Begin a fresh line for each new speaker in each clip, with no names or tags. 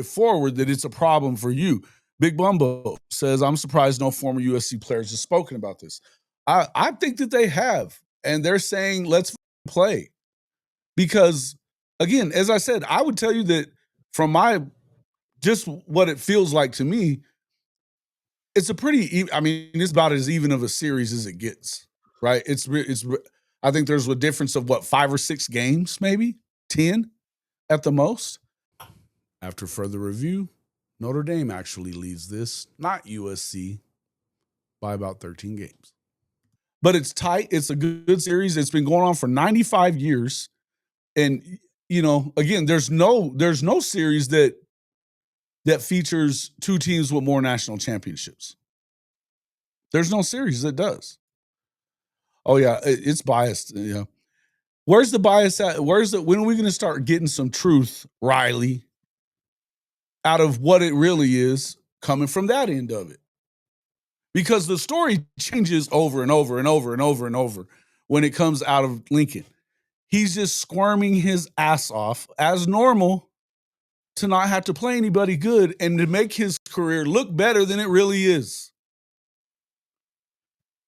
it forward that it's a problem for you. Big Bumbo says, I'm surprised no former USC players have spoken about this. I think that they have, and they're saying, let's play. Because, again, as I said, I would tell you that from just what it feels like to me, it's a pretty, it's about as even of a series as it gets, right? I think there's a difference of 5 or 6 games, maybe 10 at the most. After further review, Notre Dame actually leads this, not USC, by about 13 games. But it's tight. It's a good series. It's been going on for 95 years. And, again, there's no series that features 2 teams with more national championships. There's no series that does. Oh, yeah, it's biased. Yeah. Where's the bias at? When are we going to start getting some truth, Riley, out of what it really is coming from that end of it? Because the story changes over and over and over and over and over when it comes out of Lincoln. He's just squirming his ass off as normal to not have to play anybody good and to make his career look better than it really is.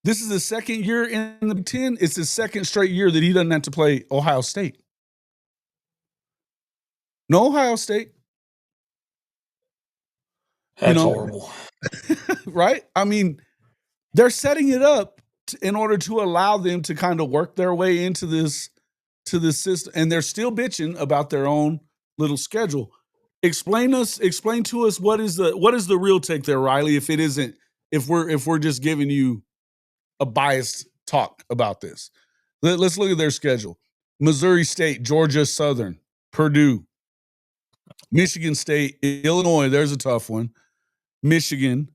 This is the second year in the Big Ten. It's the second straight year that he doesn't have to play Ohio State. No Ohio State.
That's horrible.
Right? They're setting it up in order to allow them to kind of work their way into this system, and they're still bitching about their own little schedule. Explain to us what is the real take there, Riley, if we're just giving you a biased talk about this. Let's look at their schedule. Missouri State, Georgia Southern, Purdue, Michigan State, Illinois, there's a tough one. Michigan.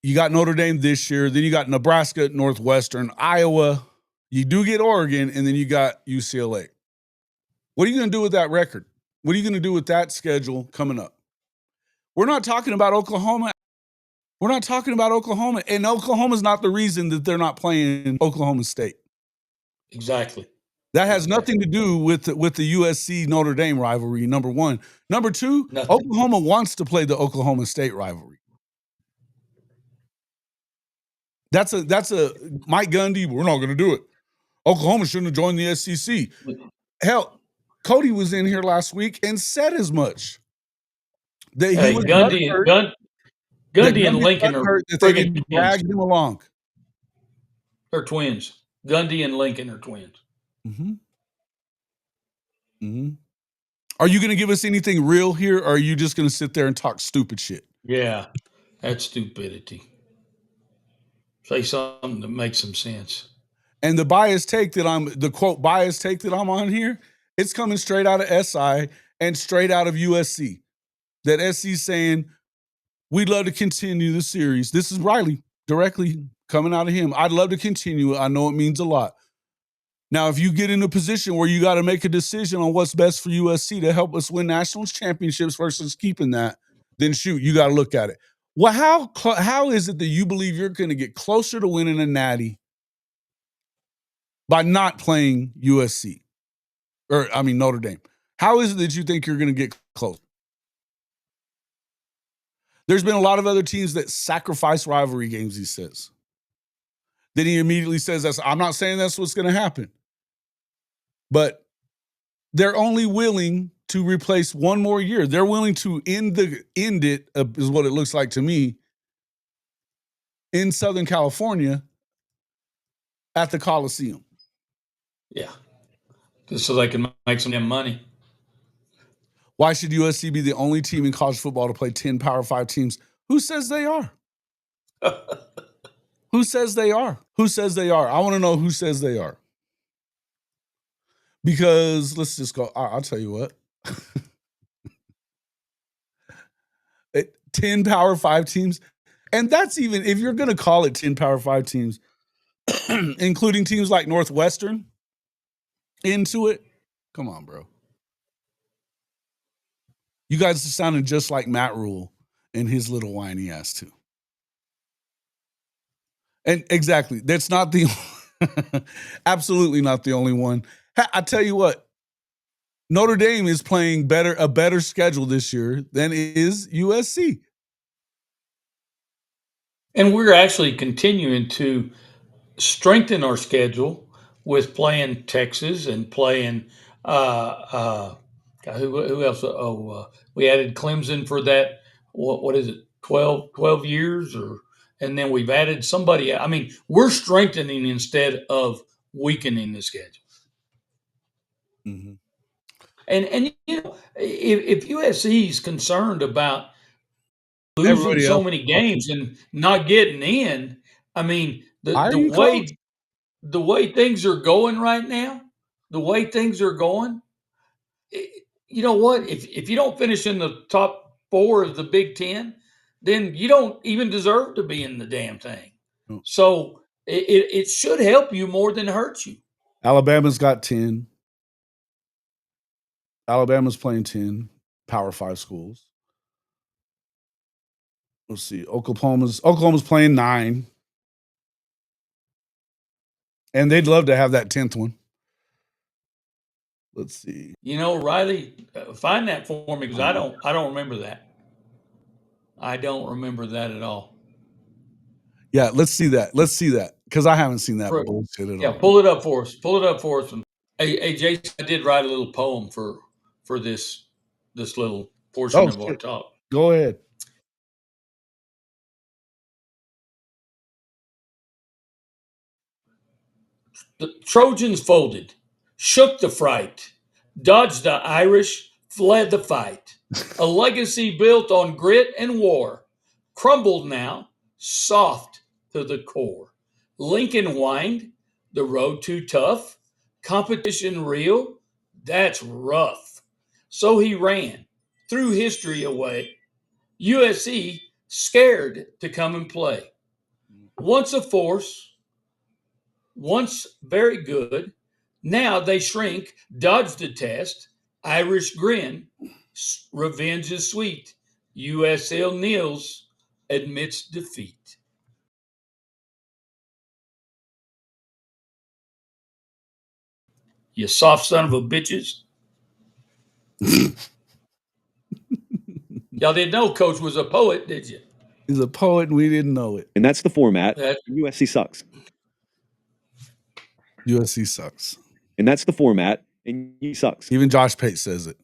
You got Notre Dame this year. Then you got Nebraska, Northwestern, Iowa. You do get Oregon, and then you got UCLA. What are you going to do with that record? What are you going to do with that schedule coming up? We're not talking about Oklahoma. We're not talking about Oklahoma. And Oklahoma's not the reason that they're not playing Oklahoma State.
Exactly.
That has nothing to do with the USC Notre Dame rivalry, number one. Number two, nothing. Oklahoma wants to play the Oklahoma State rivalry. That's a Mike Gundy. We're not going to do it. Oklahoma shouldn't have joined the SEC. Hell, Cody was in here last week and said as much. That he was
Gundy and Lincoln are
they didn't drag him along.
They're twins. Gundy and Lincoln are twins.
Mm-hmm. Mm-hmm. Are you going to give us anything real here, or are you just going to sit there and talk stupid shit?
Yeah, that's stupidity. Say something that makes some sense.
And the biased take that I'm on here, it's coming straight out of SI and straight out of USC. That SC saying, we'd love to continue the series. This is Riley directly coming out of him. I'd love to continue it. I know it means a lot. Now, if you get in a position where you got to make a decision on what's best for USC to help us win national championships versus keeping that, then shoot, you got to look at it. Well, how is it that you believe you're going to get closer to winning a natty by not playing USC? Notre Dame. How is it that you think you're going to get close? There's been a lot of other teams that sacrifice rivalry games, he says. Then he immediately says, I'm not saying that's what's going to happen. But they're only willing to replace one more year. They're willing to end it, is what it looks like to me, in Southern California at the Coliseum.
Yeah. Just so they can make some damn money.
Why should USC be the only team in college football to play 10 Power 5 teams? Who says they are? Who says they are? Who says they are? I want to know who says they are. Because let's just go. I'll tell you what. 10 Power 5 teams. And that's even, if you're going to call it 10 Power 5 teams, including teams like Northwestern into it. Come on, bro. You guys are sounding just like Matt Rule and his little whiny ass too. And exactly, that's not the absolutely not the only one. I tell you what, Notre Dame is playing a better schedule this year than is USC.
And we're actually continuing to strengthen our schedule with playing Texas and playing who else? We added Clemson for that. What is it? 12 years and then we've added somebody. I mean, we're strengthening instead of weakening the schedule.
Mm-hmm.
And if USC is concerned about losing
Everybody
so
else.
many games and not getting in, I mean,
Hire you, coach?
the way things are going right now, the way things are going, you know what? If you don't finish in the top 4 of the Big Ten, then you don't even deserve to be in the damn thing.
No.
So it should help you more than hurt you.
Alabama's got 10. Alabama's playing 10 Power 5 schools. Let's see. Oklahoma's playing 9. And they'd love to have that 10th one. Let's see.
Riley, find that for me because I don't remember that. I don't remember that at all.
Yeah, let's see that. Because I haven't seen that bullshit at all.
Pull it up for us. Hey, Jason, I did write a little poem for this little portion of our talk.
Go ahead.
The Trojans folded, shook the fright, dodged the Irish, fled the fight. A legacy built on grit and war, crumbled now, soft to the core. Lincoln whined, the road too tough, competition real, that's rough. So he ran, threw history away. USC scared to come and play. Once a force, once very good, now they shrink, dodge the test, Irish grin, revenge is sweet. USL kneels, admits defeat. You soft son of a bitches. Y'all didn't know Coach was a poet, did you?
He's a poet and we didn't know it.
And that's the format. USC sucks.
USC sucks.
And that's the format. And he sucks.
Even Josh Pate says it.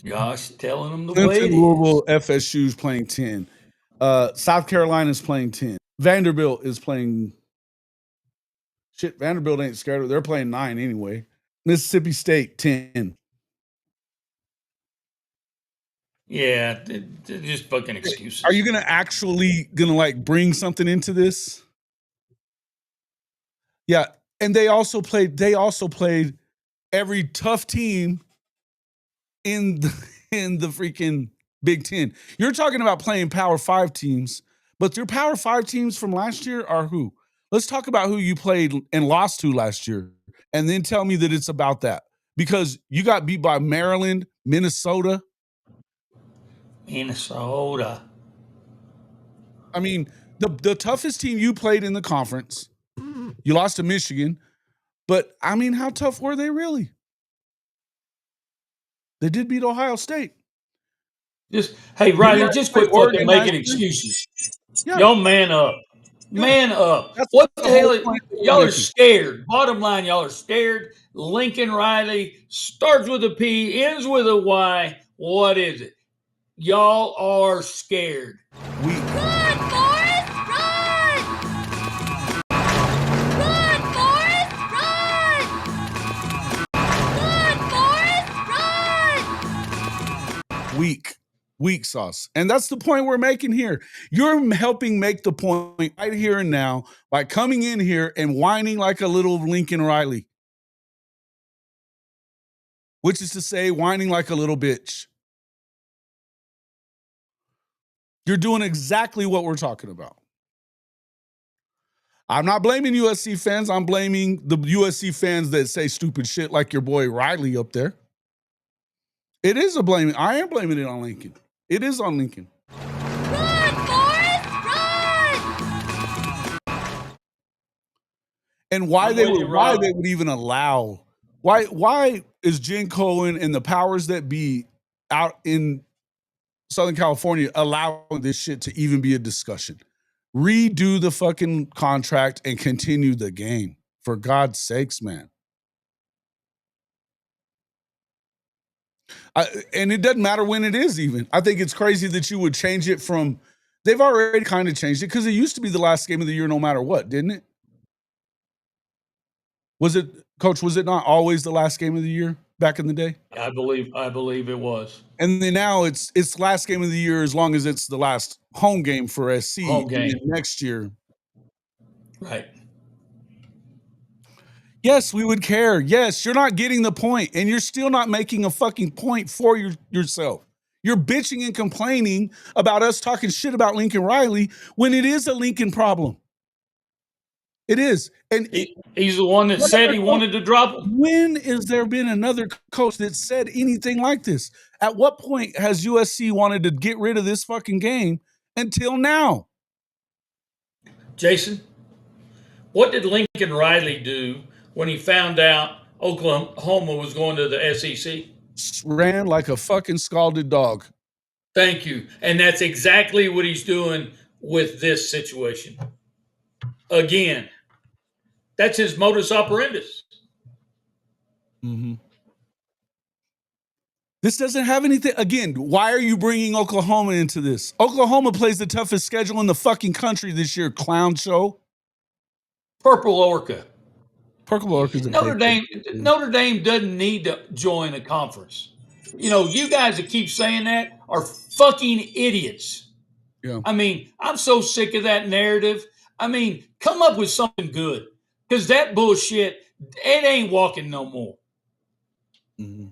Josh telling them the
Clemson,
way it
Louisville,
is.
FSU's playing 10. South Carolina's playing 10. Vanderbilt is playing. Shit, Vanderbilt ain't scared. They're playing 9 anyway. Mississippi State, 10.
Yeah, they're just fucking excuses.
Are you actually gonna bring something into this? Yeah, and they also played every tough team in the freaking Big Ten. You're talking about playing Power 5 teams, but your Power 5 teams from last year are who? Let's talk about who you played and lost to last year, and then tell me that it's about that. Because you got beat by Maryland, Minnesota. I mean, the toughest team you played in the conference, you lost to Michigan, but I mean, how tough were they really? They did beat Ohio State.
Hey, Riley, just quit fucking making excuses. Yeah. Y'all man up. Man up. What the hell? Y'all are scared. Bottom line, y'all are scared. Lincoln Riley starts with a P, ends with a Y. What is it? Y'all are scared.
Weak.
Run, Forrest, run! Run, Forrest, run! Run, Forrest, run!
Weak sauce. And that's the point we're making here. You're helping make the point right here and now by coming in here and whining like a little Lincoln Riley. Which is to say, whining like a little bitch. You're doing exactly what we're talking about. I'm not blaming USC fans. I'm blaming the USC fans that say stupid shit like your boy Riley up there. It is a blaming. I am blaming it on Lincoln. It is on Lincoln.
Run, Forrest, run!
And why
I'm
they
with
would
you, Rob.
even allow why is Jen Cohen and the powers that be out in Southern California allowing this shit to even be a discussion? Redo the fucking contract and continue the game. For God's sakes, man. And it doesn't matter when it is even. I think it's crazy that you would change it from, they've already kind of changed it because it used to be the last game of the year no matter what, didn't it? Was it, Coach, was it not always the last game of the year back in the day?
I believe it was.
And then now it's last game of the year as long as it's the last home game for SC.
Home game.
And then next year.
Right.
Yes, we would care. Yes, you're not getting the point, and you're still not making a fucking point for yourself. You're bitching and complaining about us talking shit about Lincoln Riley when it is a Lincoln problem. It is. And
he's the one that said he wanted to drop him.
When has there been another coach that said anything like this? At what point has USC wanted to get rid of this fucking game until now?
Jason, what did Lincoln Riley do when he found out Oklahoma was going to the SEC?
Ran like a fucking scalded dog.
Thank you. And that's exactly what he's doing with this situation. Again, that's his modus operandus.
Mm-hmm. This doesn't have anything. Again, why are you bringing Oklahoma into this? Oklahoma plays the toughest schedule in the fucking country this year, clown show.
Purple Orca.
Purple Orca's a
Notre Dame doesn't need to join a conference. You know, you guys that keep saying that are fucking idiots.
Yeah.
I mean, I'm so sick of that narrative. I mean, come up with something good, because that bullshit, it ain't walking no more.
Mm-hmm.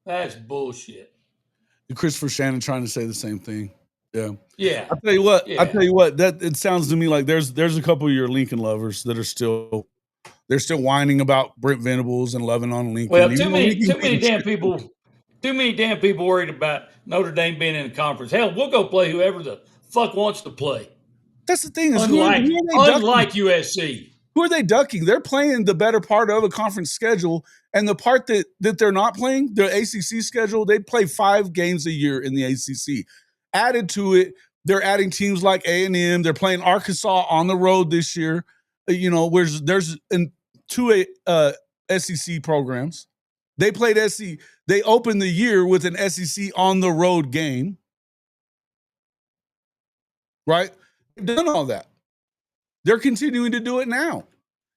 That's bullshit.
Christopher Shannon trying to say the same thing. Yeah.
Yeah.
I'll tell you what, that it sounds to me like there's a couple of your Lincoln lovers that are still whining about Brent Venables and loving on Lincoln.
Well, too many damn people worried about Notre Dame being in the conference. Hell, we'll go play whoever the fuck wants to play.
That's the thing is
unlike USC.
Who are they ducking? They're playing the better part of a conference schedule, and the part that they're not playing, their ACC schedule, they play 5 games a year in the ACC. Added to it, they're adding teams like A&M. They're playing Arkansas on the road this year. You know, there's 2 SEC programs. They played SEC. They opened the year with an SEC on the road game. Right? They've done all that. They're continuing to do it now.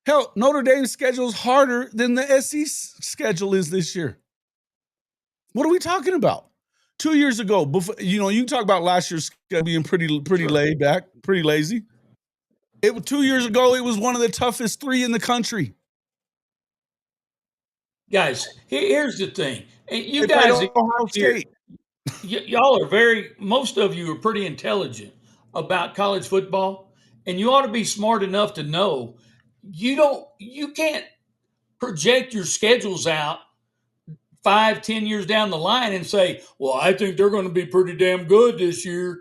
Hell, Notre Dame's schedule is harder than the SEC schedule is this year. What are we talking about? 2 years ago, before, you know, you can talk about last year's schedule being pretty laid back, pretty lazy. 2 years ago, it was one of the toughest 3 in the country.
Guys, here's the thing. You
They
guys,
Ohio State.
Y'all are most of you are pretty intelligent about college football, and you ought to be smart enough to know you can't project your schedules out 5-10 years down the line and say, well, I think they're going to be pretty damn good this year.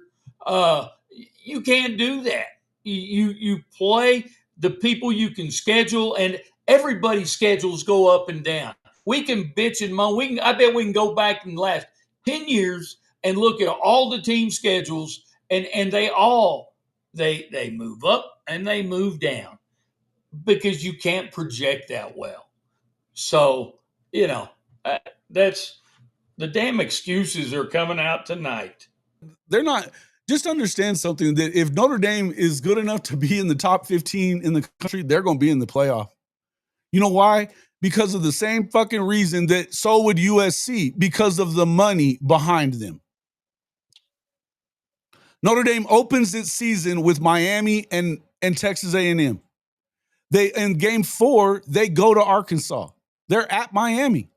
You can't do that. You play the people you can schedule, and everybody's schedules go up and down. We can bitch and moan. I bet we can go back in the last 10 years and look at all the team schedules, and they all they move up and they move down because you can't project that well. So, you know, that's the damn excuses are coming out tonight.
They're not. Just understand something, that if Notre Dame is good enough to be in the top 15 in the country, they're going to be in the playoff. You know why? Because of the same fucking reason that so would USC, because of the money behind them. Notre Dame opens its season with Miami and Texas A&M. They in game 4, they go to Arkansas. They're at Miami.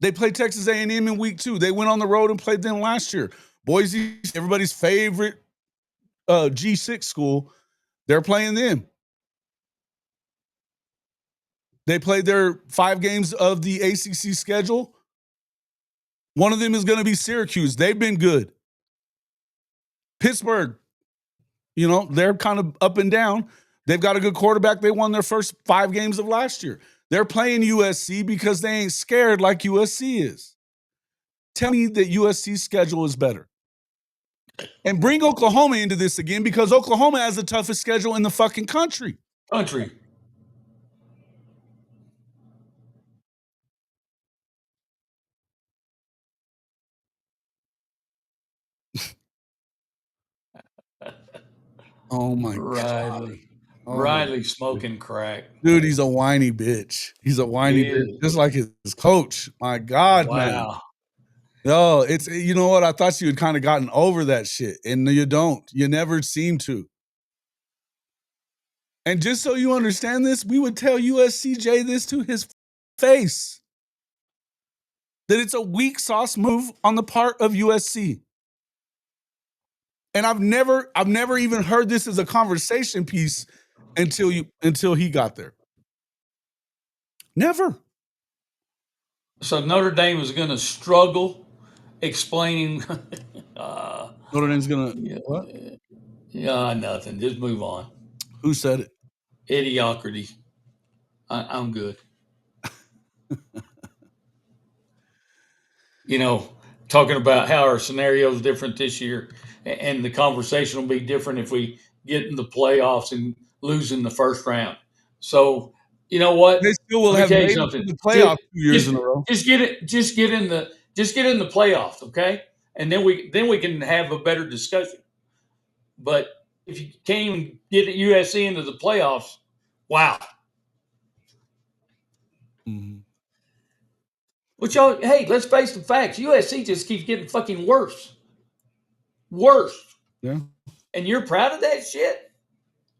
They played Texas A&M in week 2. They went on the road and played them last year. Boise, everybody's favorite G6 school, they're playing them. They played their 5 games of the ACC schedule. One of them is going to be Syracuse. They've been good. Pittsburgh, You know, they're kind of up and down. They've got a good quarterback. They won their first 5 games of last year. They're playing USC because they ain't scared like USC is. Tell me that USC's schedule is better. And bring Oklahoma into this again because Oklahoma has the toughest schedule in the fucking country. Oh my God. Oh
Riley smoking crack.
Dude, he's a whiny bitch. He's a whiny bitch, just like his coach. My God, man.
Wow.
No, it's you know what? I thought you had kind of gotten over that shit, and you don't. You never seem to. And just so you understand this, we would tell USCJ this to his face. That it's a weak sauce move on the part of USC. And I've never even heard this as a conversation piece until he got there. Never.
So Notre Dame was going to struggle explaining.
Notre Dame's gonna what?
Yeah, nothing. Just move on.
Who said it?
Idiocracy. I'm good. You know, talking about how our scenario is different this year, and the conversation will be different if we get in the playoffs and lose in the first round. So, you know what?
They still will
Let me
have
tell you
made it
something.
to the playoffs 2 years in a row.
Just get in the playoffs, okay? And then we can have a better discussion. But if you can't even get USC into the playoffs, wow.
Mm-hmm.
Which y'all, hey, let's face the facts. USC just keeps getting fucking worse. Worse.
Yeah.
And you're proud of that shit?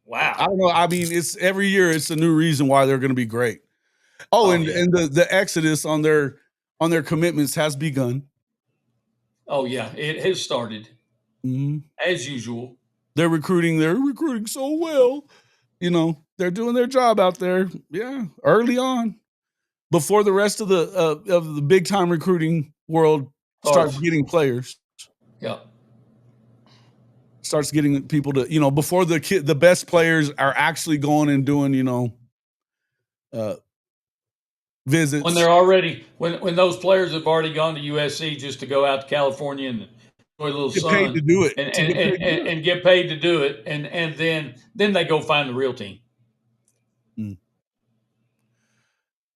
Wow.
I don't know. I mean, it's every year it's a new reason why they're going to be great. And the exodus on their commitments has begun.
Oh yeah, it has started.
Mm-hmm.
As usual.
They're recruiting so well. You know, they're doing their job out there. Yeah, early on, before the rest of the big time recruiting world starts getting players.
Yeah.
Starts getting people to, you know, before the best players are actually going and doing, you know, visits.
When they're already when those players have already gone to USC just to go out to California and enjoy a little
get
sun
paid to do it.
And get paid to do it, and then they go find the real team.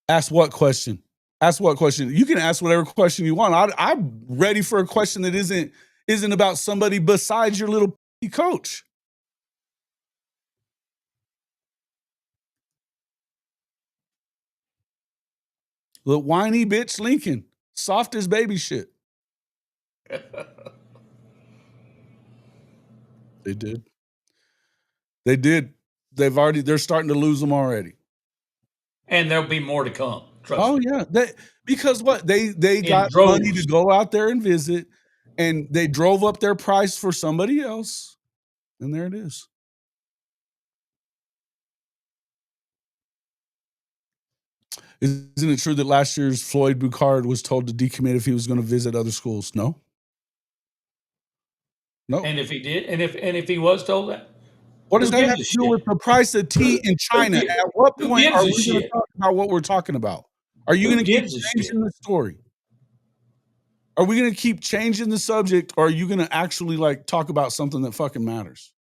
Ask what question? Ask what question? You can ask whatever question you want. I'm ready for a question that isn't about somebody besides your little coach. The whiny bitch Lincoln, soft as baby shit. They did. They're starting to lose them already.
And there'll be more to come. Trust me.
Yeah. Because what? They got money to go out there and visit, and they drove up their price for somebody else. And there it is. Isn't it true that last year's Floyd Boucard was told to decommit if he was going to visit other schools? No.
And if he did, and if he was told that,
what does that have to do with the price of tea in China? At what point are we going to talk about what we're talking about? Are you going to keep changing the story? Are we going to keep changing the subject, or are you going to actually like talk about something that fucking matters?